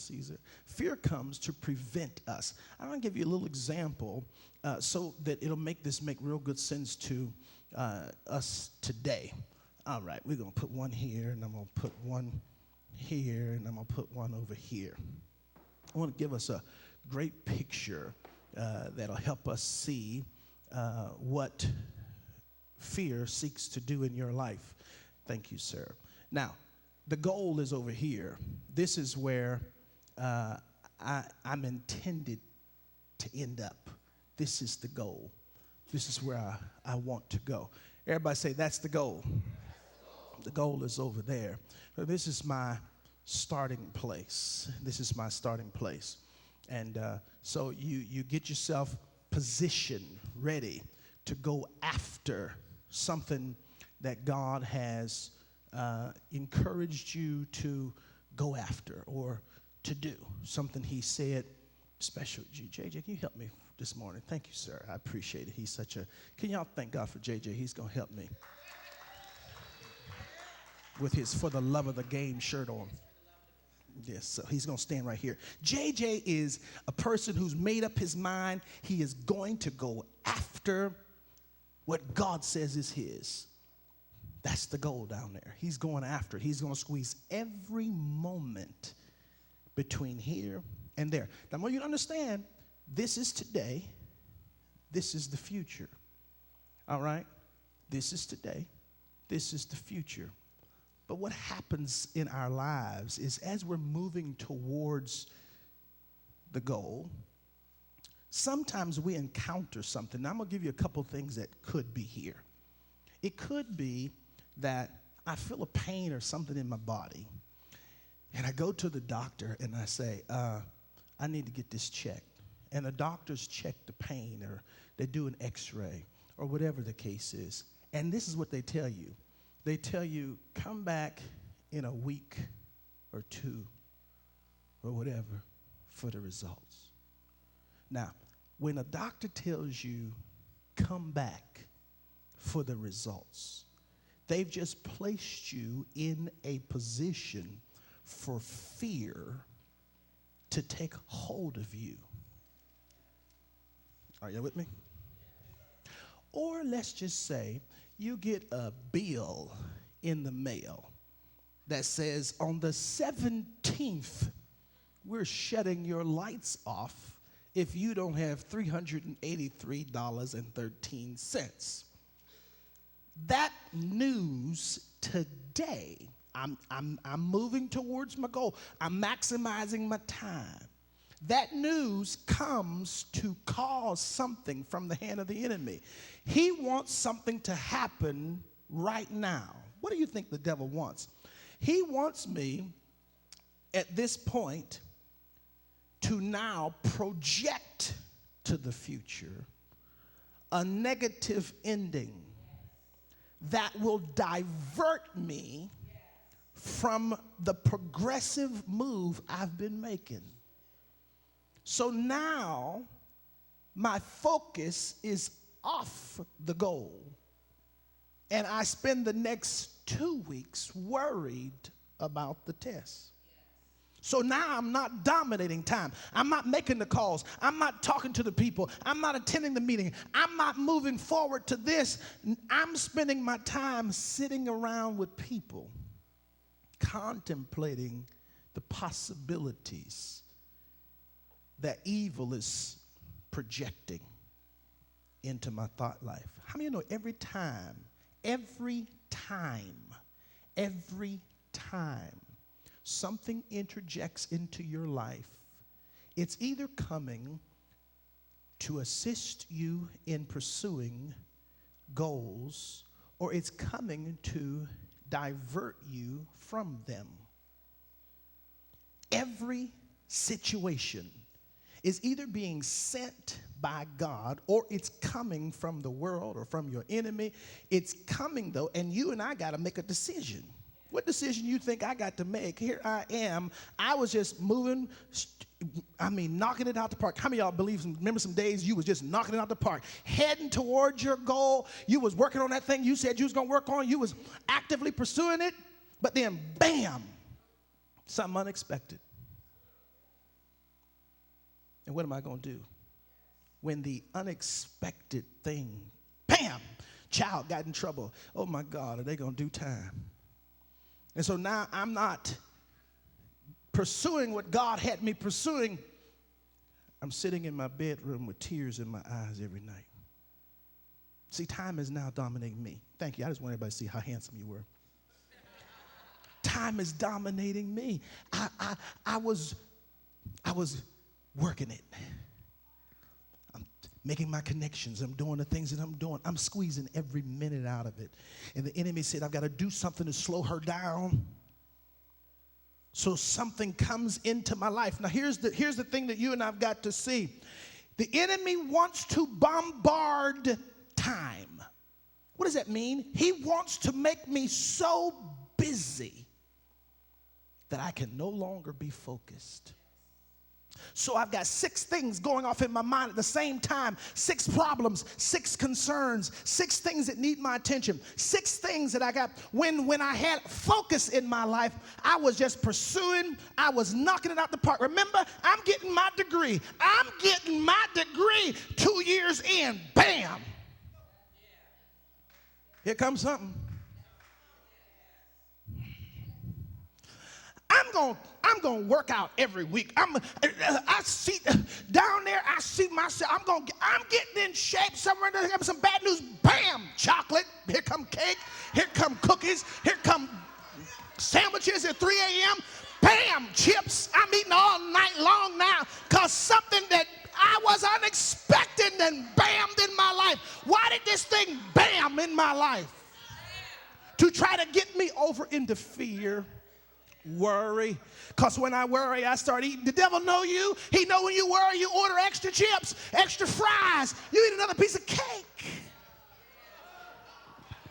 Caesar. Fear comes to prevent us. I'm going to give you a little example so that it'll make real good sense to us today. All right, we're going to put one here, and I'm going to put one here, and I'm going to put one over here. I want to give us a great picture that'll help us see what fear seeks to do in your life. Thank you, sir. Now, the goal is over here. This is where I'm intended to end up. This is the goal. This is where I want to go. Everybody say, that's the goal. The goal is over there. So this is my starting place. This is my starting place. And so you get yourself positioned, ready to go after something that God has encouraged you to go after or to do. Something he said, special. JJ, can you help me this morning? Thank you, sir. I appreciate it. He's such a, can y'all thank God for JJ? He's going to help me with his For the Love of the Game shirt on. Yes, so he's going to stand right here. JJ is a person who's made up his mind. He is going to go after what God says is his. That's the goal down there. He's going after it. He's going to squeeze every moment between here and there. Now, I want you to understand, this is today. This is the future. All right? This is today. This is the future. But what happens in our lives is as we're moving towards the goal, sometimes we encounter something. Now, I'm going to give you a couple things that could be here. It could be that I feel a pain or something in my body, and I go to the doctor and I say, I need to get this checked. And the doctors check the pain, or they do an x-ray, or whatever the case is. And this is what they tell you. They tell you, come back in a week or two or whatever for the results. Now, when a doctor tells you, come back for the results, they've just placed you in a position for fear to take hold of you. Are you with me? Or let's just say you get a bill in the mail that says on the 17th, we're shutting your lights off if you don't have $383.13. That news today, I'm moving towards my goal. I'm maximizing my time. That news comes to cause something from the hand of the enemy. He wants something to happen right now. What do you think the devil wants? He wants me at this point to now project to the future a negative ending that will divert me from the progressive move I've been making. So now my focus is off the goal, and I spend the next 2 weeks worried about the test. So now I'm not dominating time. I'm not making the calls. I'm not talking to the people. I'm not attending the meeting. I'm not moving forward to this. I'm spending my time sitting around with people, contemplating the possibilities that evil is projecting into my thought life. How many of you know every time something interjects into your life, it's either coming to assist you in pursuing goals, or it's coming to divert you from them. Every situation is either being sent by God, or it's coming from the world or from your enemy. It's coming, though, and you and I got to make a decision. What decision you think I got to make? Here I am. I was just moving, knocking it out the park. How many of y'all remember some days you was just knocking it out the park, heading towards your goal? You was working on that thing you said you was going to work on. You was actively pursuing it, but then, bam, something unexpected. And what am I going to do? When the unexpected thing, bam, child got in trouble. Oh my God, are they going to do time? And so now I'm not pursuing what God had me pursuing. I'm sitting in my bedroom with tears in my eyes every night. See, time is now dominating me. Thank you. I just want everybody to see how handsome you were. Time is dominating me. I was working it. I'm making my connections. I'm doing the things that I'm doing. I'm squeezing every minute out of it. And the enemy said, I've got to do something to slow her down. So something comes into my life. Now here's the thing that you and I've got to see. The enemy wants to bombard time. What does that mean? He wants to make me so busy that I can no longer be focused. So I've got 6 things going off in my mind at the same time. 6 problems, 6 concerns, 6 things that need my attention. 6 things that I got. When I had focus in my life, I was just pursuing. I was knocking it out the park. Remember, I'm getting my degree. 2 years in. Bam. Here comes something. I'm gonna work out every week. I see down there. I see myself. I'm getting in shape. Somewhere there comes some bad news. Bam! Chocolate. Here come cake. Here come cookies. Here come sandwiches at 3 a.m. Bam! Chips. I'm eating all night long now because something that I was unexpected and bammed in my life. Why did this thing bam in my life? To try to get me over into fear. Worry, because when I worry, I start eating. The devil know you. He know when you worry, you order extra chips, extra fries. You eat another piece of cake.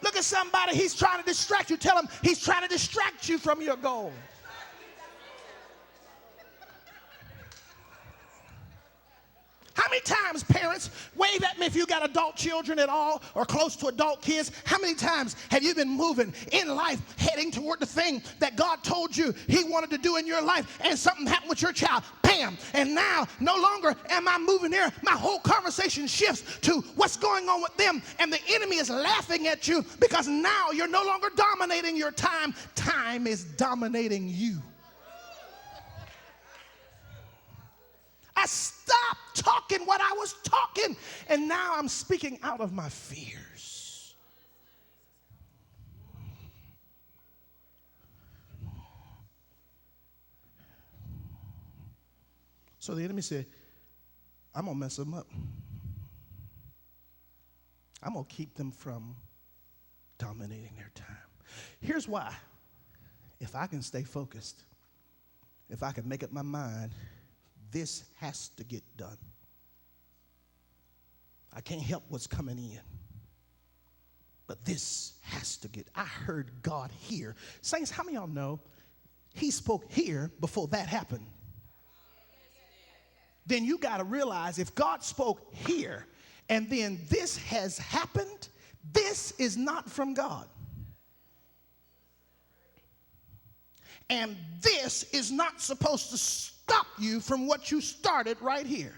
Look at somebody. He's trying to distract you. Tell him he's trying to distract you from your goal. How many times, parents, wave at me if you got adult children at all or close to adult kids. How many times have you been moving in life, heading toward the thing that God told you he wanted to do in your life, and something happened with your child? Bam! And now, no longer am I moving there. My whole conversation shifts to what's going on with them, and the enemy is laughing at you because now you're no longer dominating your time. Time is dominating you. I stopped talking what I was talking, and now I'm speaking out of my fears. So the enemy said, I'm going to mess them up. I'm going to keep them from dominating their time. Here's why. If I can stay focused, if I can make up my mind, this has to get done. I can't help what's coming in. But this has to get. I heard God here. Saints, how many of y'all know he spoke here before that happened? Then you got to realize if God spoke here and then this has happened, this is not from God. And this is not supposed to stop you from what you started right here.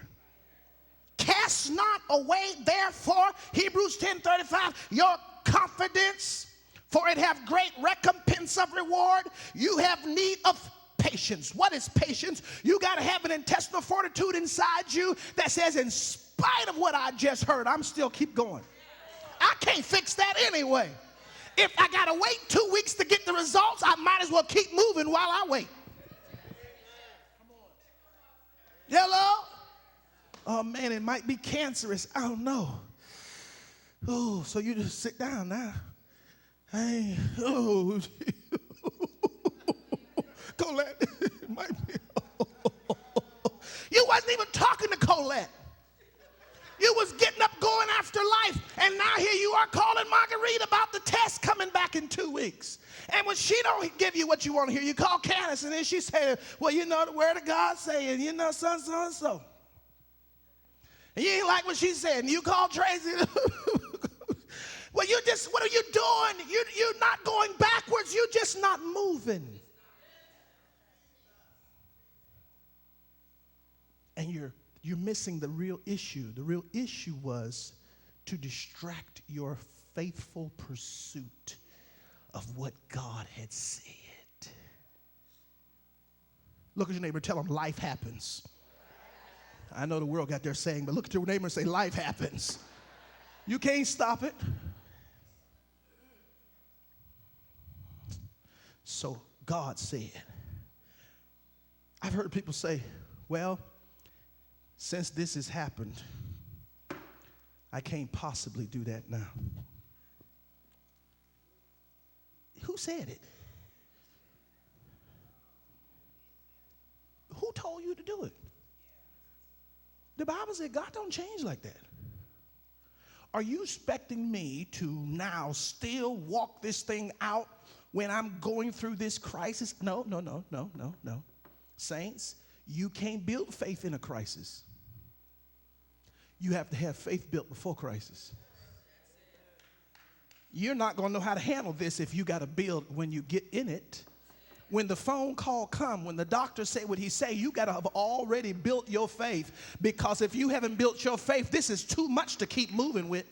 Cast not away, therefore, Hebrews 10:35, your confidence, for it have great recompense of reward. You have need of patience. What is patience? You got to have an intestinal fortitude inside you that says, in spite of what I just heard, I'm still keep going. I can't fix that anyway. If I got to wait 2 weeks to get the results, I might as well keep moving while I wait. Hello? Oh, man, it might be cancerous. I don't know. Oh, so you just sit down now. Hey, oh. Colette, it might be. You wasn't even talking to Colette. You was getting up, going after life, and now here you are calling Marguerite about the test coming back in 2 weeks. And when she don't give you what you want to hear, you call Candace, and then she say, well, you know, the word of God saying, you know, so and so. And you ain't like what she said, and you call Tracy. Well, you just, what are you doing? You're not going backwards. You're just not moving. And You're missing the real issue. The real issue was to distract your faithful pursuit of what God had said. Look at your neighbor, tell them life happens. I know the world got their saying, but look at your neighbor and say life happens. You can't stop it. So God said, I've heard people say, well, since this has happened, I can't possibly do that now. Who said it? Who told you to do it? The Bible said God don't change like that. Are you expecting me to now still walk this thing out when I'm going through this crisis? No. Saints, you can't build faith in a crisis. You have to have faith built before crisis. You're not going to know how to handle this if you got to build when you get in it. When the phone call come, when the doctor say what he say, you got to have already built your faith, because if you haven't built your faith, this is too much to keep moving with.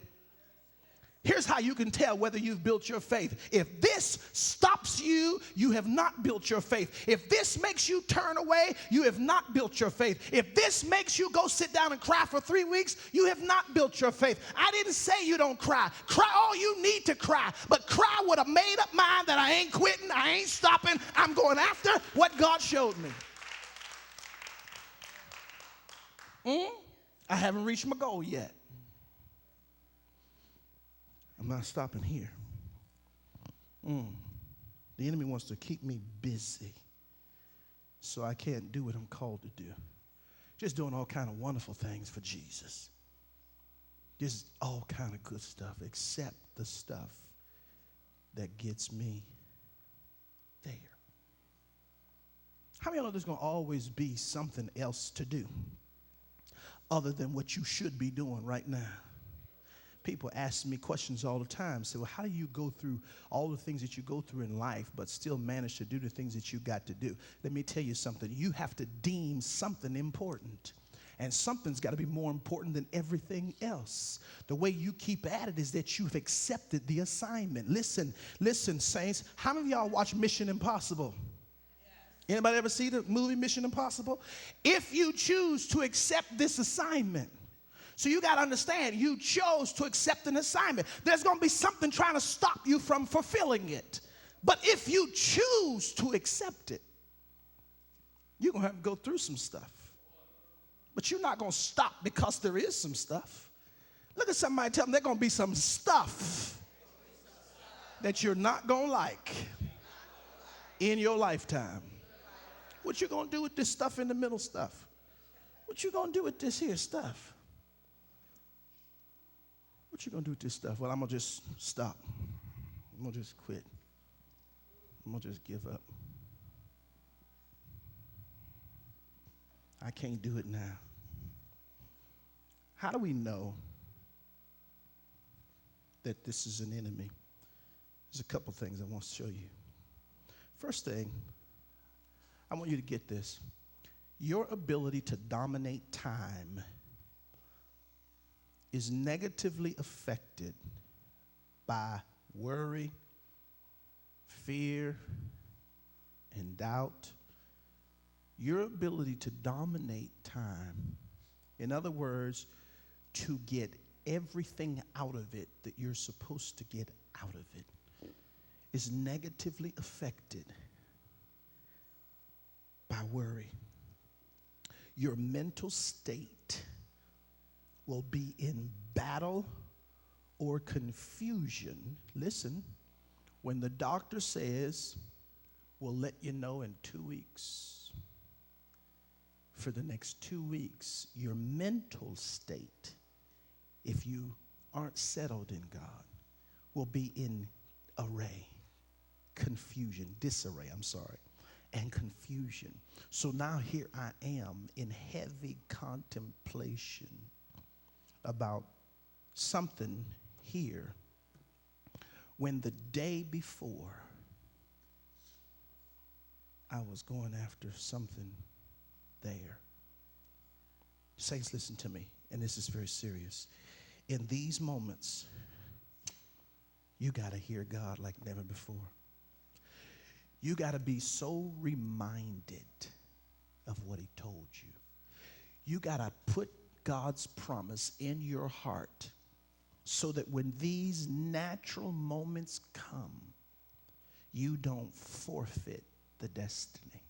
Here's how you can tell whether you've built your faith. If this stops you, you have not built your faith. If this makes you turn away, you have not built your faith. If this makes you go sit down and cry for 3 weeks, you have not built your faith. I didn't say you don't cry. Cry all you need to cry, but cry with a made-up mind that I ain't quitting, I ain't stopping, I'm going after what God showed me. I haven't reached my goal yet. I'm not stopping here. The enemy wants to keep me busy so I can't do what I'm called to do. Just doing all kind of wonderful things for Jesus. Just all kind of good stuff, except the stuff that gets me there. How many of you know there's going to always be something else to do other than what you should be doing right now? People ask me questions all the time. Say, well, how do you go through all the things that you go through in life but still manage to do the things that you got to do? Let me tell you something. You have to deem something important. And something's got to be more important than everything else. The way you keep at it is that you've accepted the assignment. Listen, saints. How many of y'all watch Mission Impossible? Anybody ever see the movie Mission Impossible? If you choose to accept this assignment, so you got to understand, you chose to accept an assignment. There's going to be something trying to stop you from fulfilling it. But if you choose to accept it, you're going to have to go through some stuff. But you're not going to stop because there is some stuff. Look at somebody, tell them there's going to be some stuff that you're not going to like in your lifetime. What you going to do with this stuff in the middle stuff? What you going to do with this here stuff? What you going to do with this stuff? Well, I'm going to just stop. I'm going to just quit. I'm going to just give up. I can't do it now. How do we know that this is an enemy? There's a couple things I want to show you. First thing, I want you to get this. Your ability to dominate time is negatively affected by worry, fear, and doubt. Your ability to dominate time, in other words, to get everything out of it that you're supposed to get out of it, is negatively affected by worry. Your mental state will be in battle or confusion. Listen, when the doctor says, we'll let you know in 2 weeks. For the next 2 weeks, your mental state, if you aren't settled in God, will be in disarray, and confusion. So now here I am in heavy contemplation about something here when the day before I was going after something there. Saints, listen to me, and this is very serious. In these moments, you got to hear God like never before. You got to be so reminded of what he told you. You got to put God's promise in your heart so that when these natural moments come, you don't forfeit the destiny.